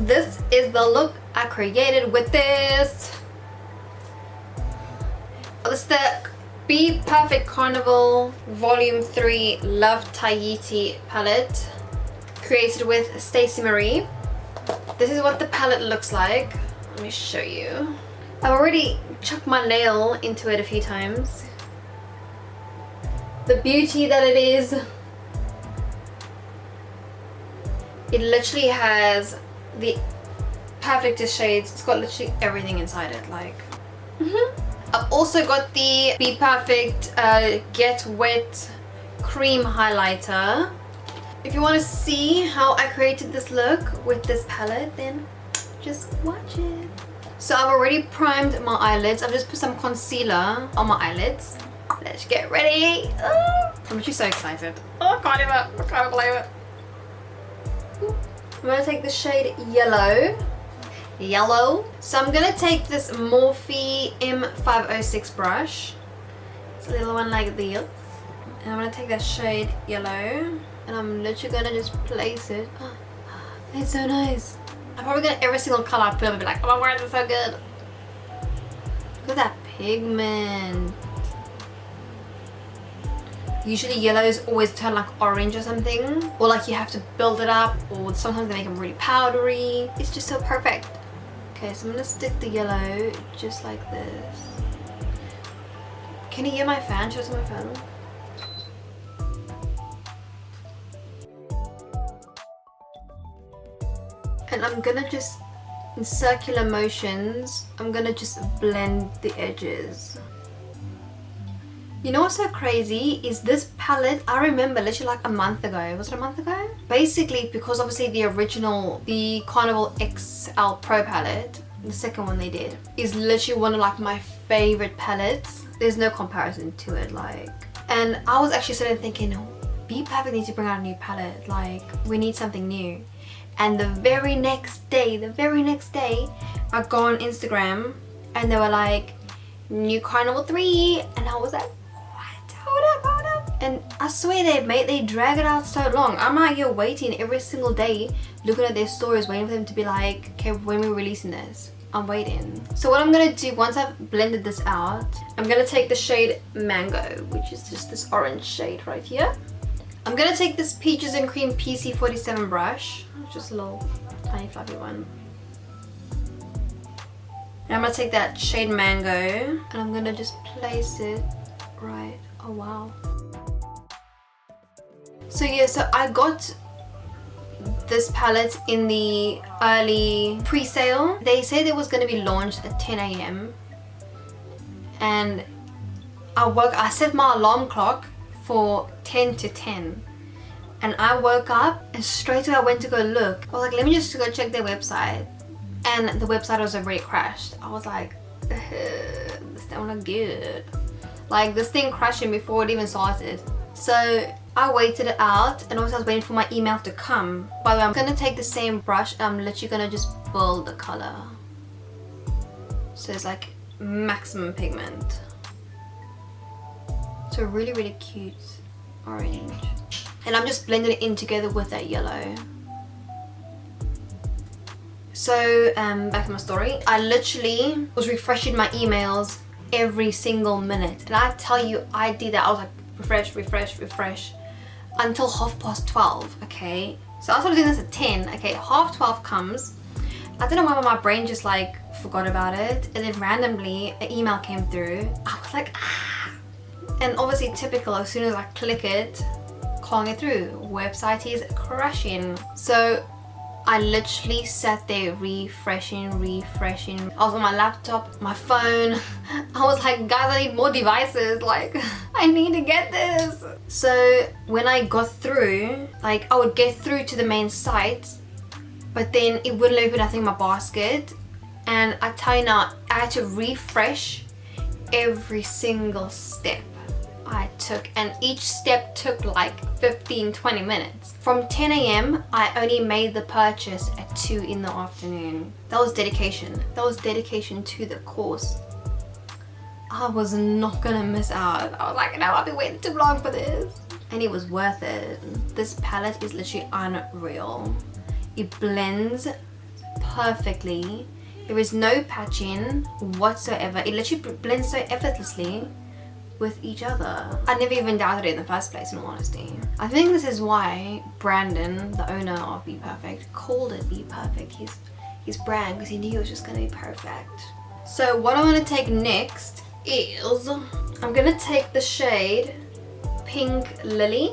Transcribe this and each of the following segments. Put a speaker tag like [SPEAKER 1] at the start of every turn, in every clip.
[SPEAKER 1] this is the look I created with this. This is the Bperfect Carnival Volume 3 Love Tahiti palette, created with Stacey Marie. This is what the palette looks like. Let me show you. I've already chucked my nail into it a few times. The beauty that it is. It literally has the perfectest shades. It's got literally everything inside it, like. I've also got the Bperfect Get Wet Cream Highlighter. If you want to see how I created this look with this palette, then just watch it. So I've already primed my eyelids. I've just put some concealer on my eyelids. Let's get ready. I'm actually so excited. I can't believe it. I'm gonna take the shade Yellow. So I'm gonna take this Morphe M506 brush. It's a little one like this. And I'm gonna take that shade Yellow. And I'm literally gonna just place it. It's so nice. I'm probably gonna every single color I put and be like, oh my word, it's so good. Look at that pigment. Usually yellows always turn like orange or something. Or like you have to build it up. Or sometimes they make them really powdery. It's just so perfect. Okay, so I'm gonna stick the yellow just like this. Can you hear my fan? Show us my fan. And I'm gonna just, in circular motions, I'm gonna just blend the edges. You know what's so crazy is this palette, I remember literally like a month ago. Was it a month ago? Basically, because obviously the original, the Carnival XL Pro palette, the second one they did, is literally one of like my favorite palettes. There's no comparison to it, like. And I was actually sitting thinking, Bperfect needs to bring out a new palette. Like, we need something new. And the very next day, I go on Instagram and they were like, new Carnival 3. And I was like, what? Hold up. And I swear they drag it out so long. I'm out here waiting every single day, looking at their stories, waiting for them to be like, okay, when are we releasing this? I'm waiting. So what I'm gonna do, once I've blended this out, I'm gonna take the shade Mango, which is just this orange shade right here. I'm gonna take this Peaches and Cream PC47 brush, just a little tiny fluffy one. And I'm gonna take that shade Mango and I'm gonna just place it right. Oh wow. So yeah, so I got this palette in the early pre-sale. They said it was gonna be launched at 10 AM. And I set my alarm clock for 10 to 10. And I woke up and straight away I went to go look. I was like, let me just go check their website. And the website was already crashed. I was like, this don't look good. Like, this thing crashing before it even started. So I waited it out and also I was waiting for my email to come. By the way, I'm gonna take the same brush and I'm literally gonna just build the color. So it's like maximum pigment. So really, really cute orange. And I'm just blending it in together with that yellow. So back to my story. I literally was refreshing my emails every single minute. And I tell you, I did that. I was like, refresh. Until 12:30, okay? So I started doing this at 10. Okay, 12:30 comes. I don't know why my brain just like forgot about it. And then randomly, an email came through. I was like, ah. And obviously typical, as soon as I click it, calling it through, website is crashing. So I literally sat there refreshing. I was on my laptop, my phone. I was like, guys, I need more devices. Like, I need to get this. So when I got through, like I would get through to the main site, but then it wouldn't open nothing in my basket. And I tell you now, I had to refresh every single step I took, and each step took like 15-20 minutes. From 10 AM, I only made the purchase at 2 in the afternoon. That was dedication. That was dedication to the course. I was not gonna miss out. I was like, no, I've been waiting too long for this. And it was worth it. This palette is literally unreal. It blends perfectly. There is no patching whatsoever. It literally blends so effortlessly with each other. I never even doubted it in the first place, in all honesty. I think this is why Brandon, the owner of Bperfect, called it Bperfect, his brand, because he knew it was just gonna be perfect. So what I'm gonna take next is, I'm gonna take the shade Pink Lily.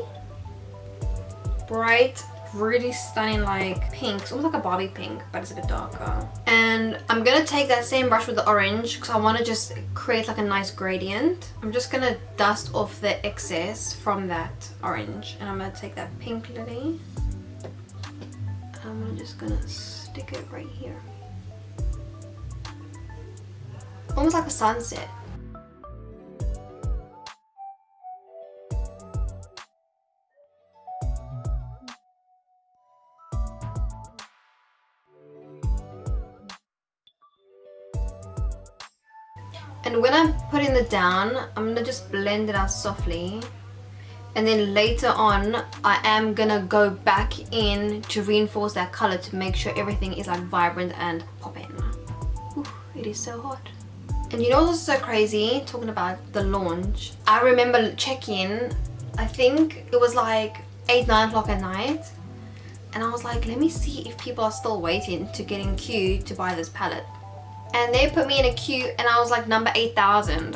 [SPEAKER 1] Bright, really stunning, like pink. It's almost like a Barbie pink, but it's a bit darker. And I'm gonna take that same brush with the orange because I want to just create like a nice gradient. I'm just gonna dust off the excess from that orange, and I'm gonna take that Pink Lily. I'm just gonna stick it right here, almost like a sunset. And when I'm putting it down, I'm gonna just blend it out softly. And then later on, I am gonna go back in to reinforce that color to make sure everything is like vibrant and popping. Ooh, it is so hot. And you know what's so crazy, talking about the launch? I remember checking, I think it was like 8, 9 o'clock at night. And I was like, let me see if people are still waiting to get in queue to buy this palette. And they put me in a queue and I was like number 8,000.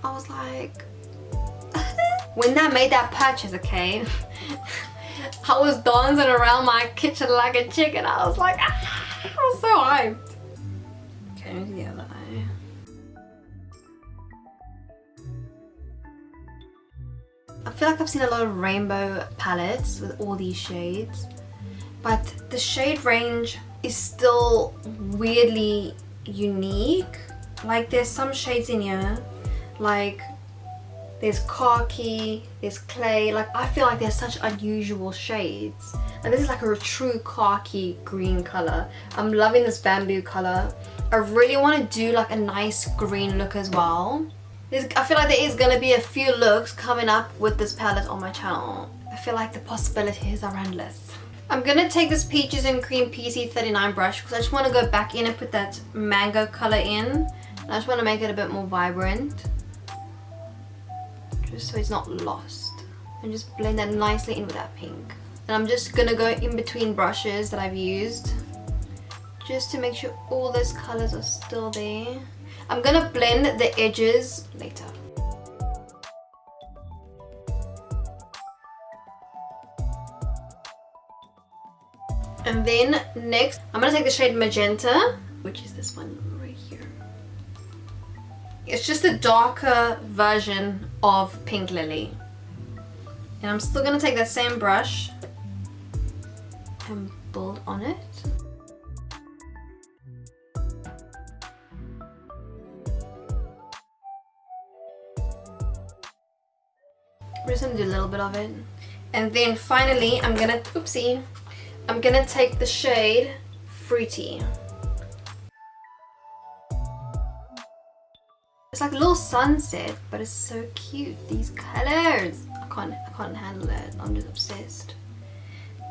[SPEAKER 1] I was like, when I made that purchase, okay, I was dancing around my kitchen like a chicken. I was like, ah, I was so hyped. Okay, let me do the other eye. I feel like I've seen a lot of rainbow palettes with all these shades, but the shade range is still weirdly unique. Like there's some shades in here, like there's khaki, there's clay. Like I feel like there's such unusual shades. And this is like a true khaki green color. I'm loving this bamboo color. I really want to do like a nice green look as well. I feel like there is going to be a few looks coming up with this palette on my channel. I feel like the possibilities are endless. I'm going to take this Peaches and Cream PC39 brush because I just want to go back in and put that mango color in. And I just want to make it a bit more vibrant, just so it's not lost. And just blend that nicely in with that pink. And I'm just going to go in between brushes that I've used, just to make sure all those colors are still there. I'm going to blend the edges later. And then next, I'm going to take the shade Magenta, which is this one right here. It's just a darker version of Pink Lily. And I'm still going to take that same brush and build on it. I'm just going to do a little bit of it. And then finally, I'm going to take the shade Fruity. It's like a little sunset, but it's so cute. These colors. I can't handle it. I'm just obsessed.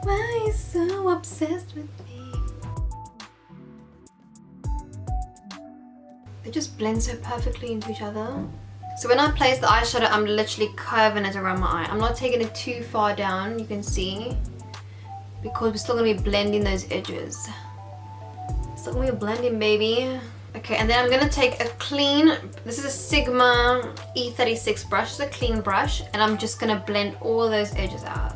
[SPEAKER 1] Why are you so obsessed with me? They just blend so perfectly into each other. So when I place the eyeshadow, I'm literally curving it around my eye. I'm not taking it too far down, you can see, because we're still going to be blending those edges. Still going to be blending, baby. Okay, and then I'm going to take a clean, this is a Sigma E36 brush, it's a clean brush, and I'm just going to blend all those edges out.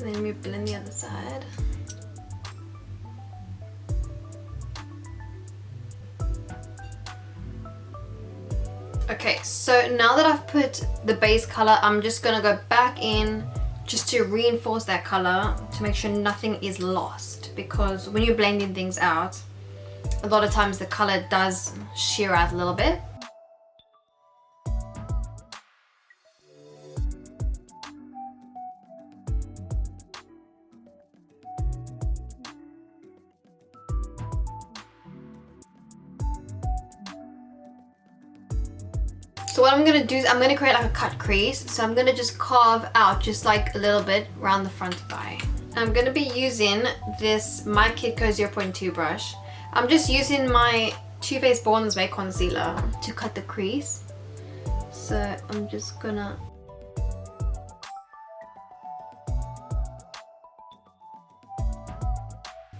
[SPEAKER 1] And then we blend the other side. Okay, so now that I've put the base color, I'm just gonna go back in just to reinforce that color to make sure nothing is lost, because when you're blending things out, a lot of times the color does sheer out a little bit. So what I'm gonna do is I'm gonna create like a cut crease. So I'm gonna just carve out just like a little bit around the front of the eye. I'm gonna be using this My Kiko 0.2 brush. I'm just using my Too Faced Born This Way concealer to cut the crease. So I'm just gonna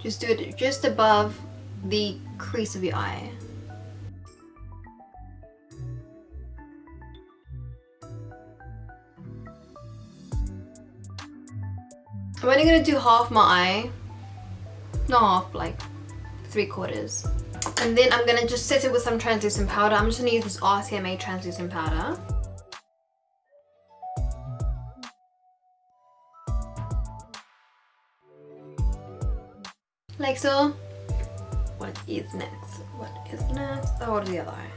[SPEAKER 1] just do it just above the crease of your eye. I'm only gonna do half my eye, not half, like 3/4. And then I'm gonna just set it with some translucent powder. I'm just gonna use this RCMA translucent powder. Like so. What is next? What is next? Oh, what is the other eye?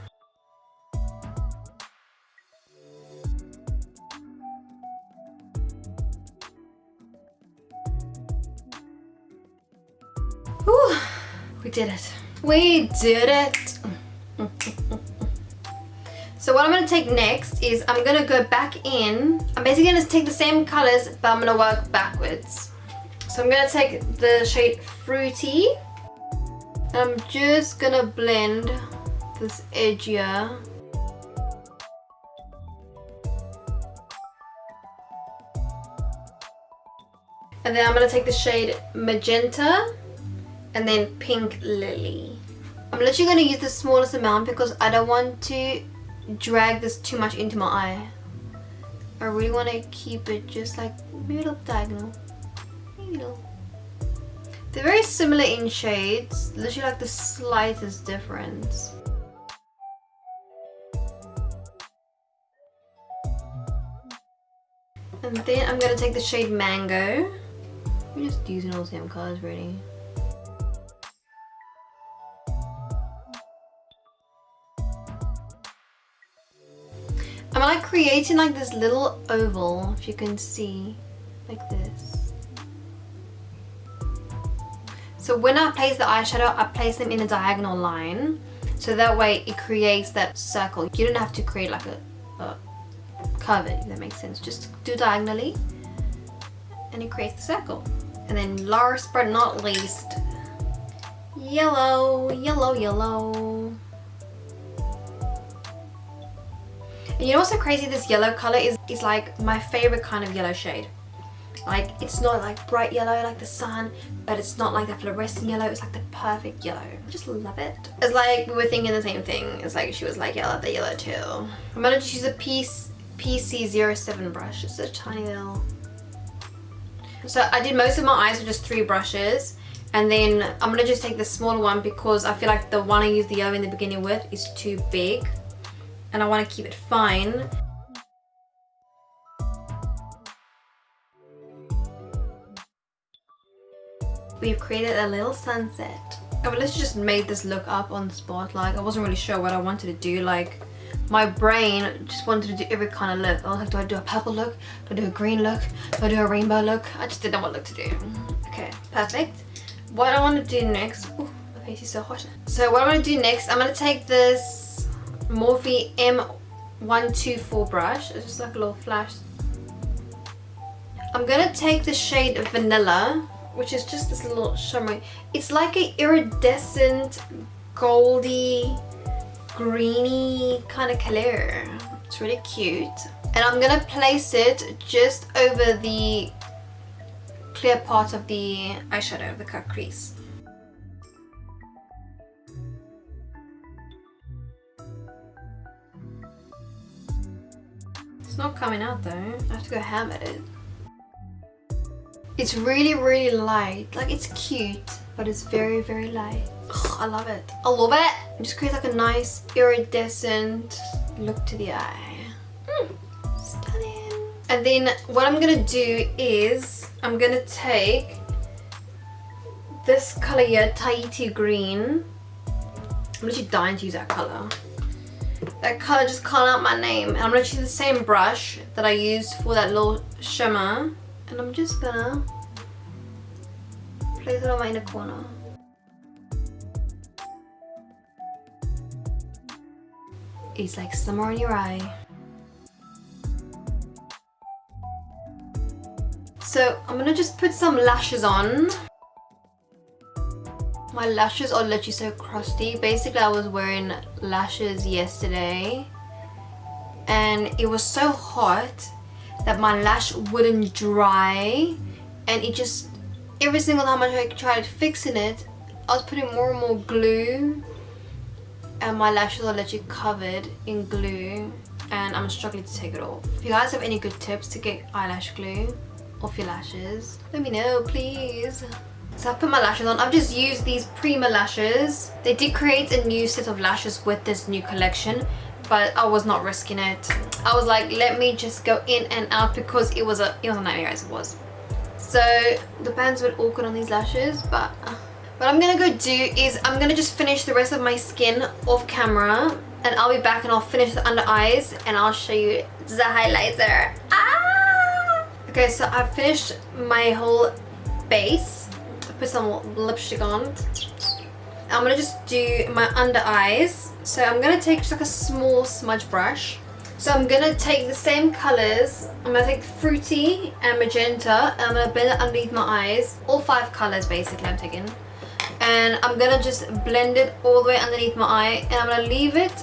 [SPEAKER 1] Whew, we did it. We did it. So what I'm going to take next is I'm going to go back in. I'm basically going to take the same colors, but I'm going to work backwards. So I'm going to take the shade Fruity. And I'm just going to blend this edge here. And then I'm going to take the shade Magenta. And then Pink Lily. I'm literally going to use the smallest amount because I don't want to drag this too much into my eye. I really want to keep it just like middle diagonal. Middle. They're very similar in shades, literally like the slightest difference. And then I'm going to take the shade Mango. We're just using all the same colors really. I'm like creating like this little oval, if you can see, like this. So when I place the eyeshadow, I place them in a diagonal line. So that way it creates that circle. You don't have to create like a curve, if that makes sense. Just do diagonally and it creates the circle. And then last but not least, yellow, yellow, yellow. And you know what's so crazy? This yellow color is like my favorite kind of yellow shade. Like it's not like bright yellow like the sun, but it's not like that fluorescent yellow. It's like the perfect yellow. I just love it. It's like we were thinking the same thing. It's like she was like, yeah, I love the yellow too. I'm gonna just use a PC07 brush. It's a tiny little. So I did most of my eyes with just 3 brushes. And then I'm gonna just take the smaller one because I feel like the one I used the yellow in the beginning with is too big. And I want to keep it fine. We've created a little sunset. I literally just made this look up on the spot. Like I wasn't really sure what I wanted to do. Like my brain just wanted to do every kind of look. I was like, do I do a purple look? Do I do a green look? Do I do a rainbow look? I just didn't know what look to do. Okay, perfect. What I want to do next, ooh, my face is so hot. So what I'm going to do next, I'm going to take this Morphe M124 brush. It's just like a little flash. I'm going to take the shade Vanilla, which is just this little shimmer. It's like an iridescent, goldy, greeny kind of color. It's really cute. And I'm gonna place it just over the clear part of the eyeshadow, the cut crease. It's not coming out though. I have to go ham at it. It's really, really light. Like it's cute, but it's very, very light. Ugh, I love it. I love it. It just creates like a nice iridescent look to the eye. Stunning. And then what I'm gonna do is I'm gonna take this color here, Tahiti green. I'm literally dying to use that color. That color just called out my name. And I'm gonna use the same brush that I used for that little shimmer. And I'm just gonna place it on my inner corner. is like summer in your eye. So I'm gonna just put some lashes on. My lashes are literally so crusty. Basically, I was wearing lashes yesterday and it was so hot that my lash wouldn't dry, and it just, every single time I tried fixing it, I was putting more and more glue and my lashes are literally covered in glue and I'm struggling to take it off. If you guys have any good tips to get eyelash glue off your lashes, let me know, please. So I put my lashes on. I've just used these Prima lashes. They did create a new set of lashes with this new collection, but I was not risking it. I was like, let me just go in and out because it was a nightmare, as it was. So the band's a bit awkward on these lashes, but what I'm gonna go do is I'm gonna just finish the rest of my skin off camera, and I'll be back and I'll finish the under eyes and I'll show you the highlighter. Ah! Okay, so I've finished my whole base. Put some lipstick on. I'm gonna just do my under eyes. So I'm gonna take just like a small smudge brush. So I'm gonna take the same colors. I'm gonna take fruity and magenta and I'm gonna blend it underneath my eyes. All 5 colors basically I'm taking. And I'm gonna just blend it all the way underneath my eye, and I'm gonna leave it,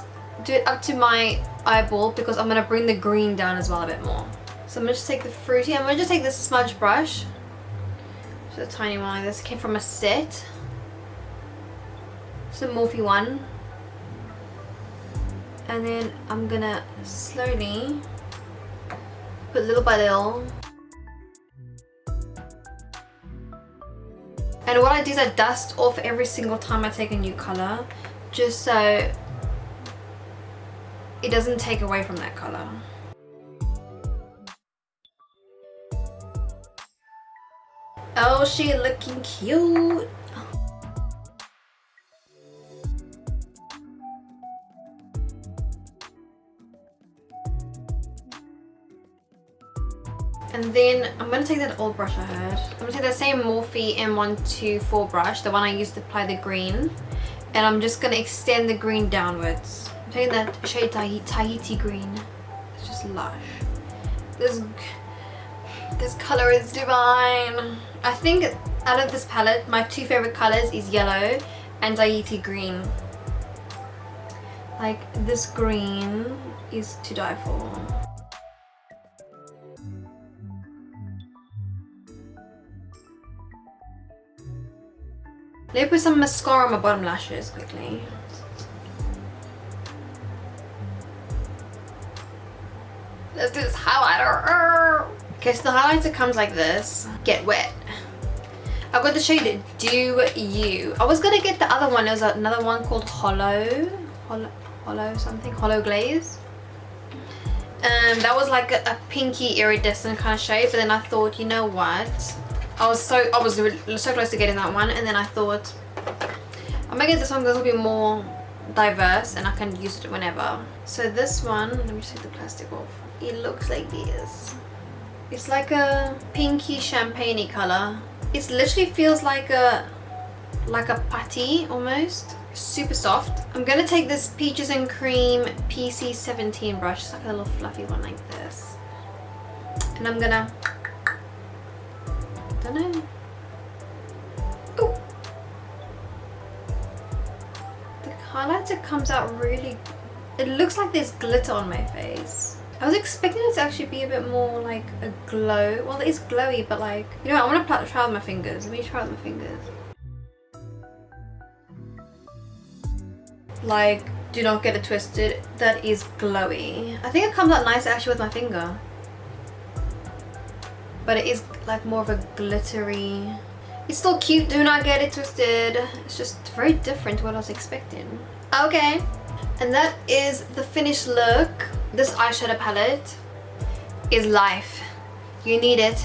[SPEAKER 1] do it up to my eyeball because I'm gonna bring the green down as well a bit more. So I'm gonna just take the fruity. I'm gonna just take this smudge brush. Just a tiny one like this. It came from a set. It's a Morphe one. And then I'm gonna slowly put little by little. And what I do is I dust off every single time I take a new color, just so it doesn't take away from that color. Oh, she looking cute. And then I'm going to take that old brush I had. I'm going to take that same Morphe M124 brush, the one I used to apply the green. And I'm just going to extend the green downwards. I'm taking that shade Tahiti green. It's just lush. This color is divine. I think out of this palette, my 2 favorite colors is yellow and Tahiti green. Like, this green is to die for. Let me put some mascara on my bottom lashes quickly. Let's do this highlighter. Okay, so the highlighter comes like this. Get wet. I've got the shade Do You. I was gonna get the other one. There was another one called Hollow something. Hollow Glaze. That was like a pinky iridescent kind of shade. But then I thought, you know what? I was so close to getting that one, and then I thought I'm gonna get this one because it'll be more diverse and I can use it whenever. So this one, let me just take the plastic off. It looks like this. It's like a pinky champagne-y color. It literally feels like a putty almost. Super soft. I'm gonna take this Peaches and Cream PC17 brush. It's like a little fluffy one like this. And I'm gonna, don't know. Ooh. The highlighter comes out really, it looks like there's glitter on my face. I was expecting it to actually be a bit more like a glow. Well, it is glowy, but like, you know what, I'm gonna try with my fingers. Let me try with my fingers. Like, do not get it twisted. That is glowy. I think it comes out nice actually with my finger. But it is like more of a glittery. It's still cute, do not get it twisted. It's just very different to what I was expecting. Okay, and that is the finished look. This eyeshadow palette is life. You need it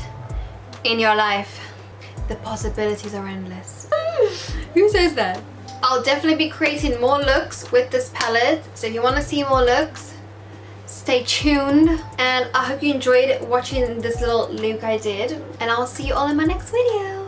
[SPEAKER 1] in your life. The possibilities are endless. Who says that? I'll definitely be creating more looks with this palette. So if you want to see more looks, stay tuned. And I hope you enjoyed watching this little look I did. And I'll see you all in my next video.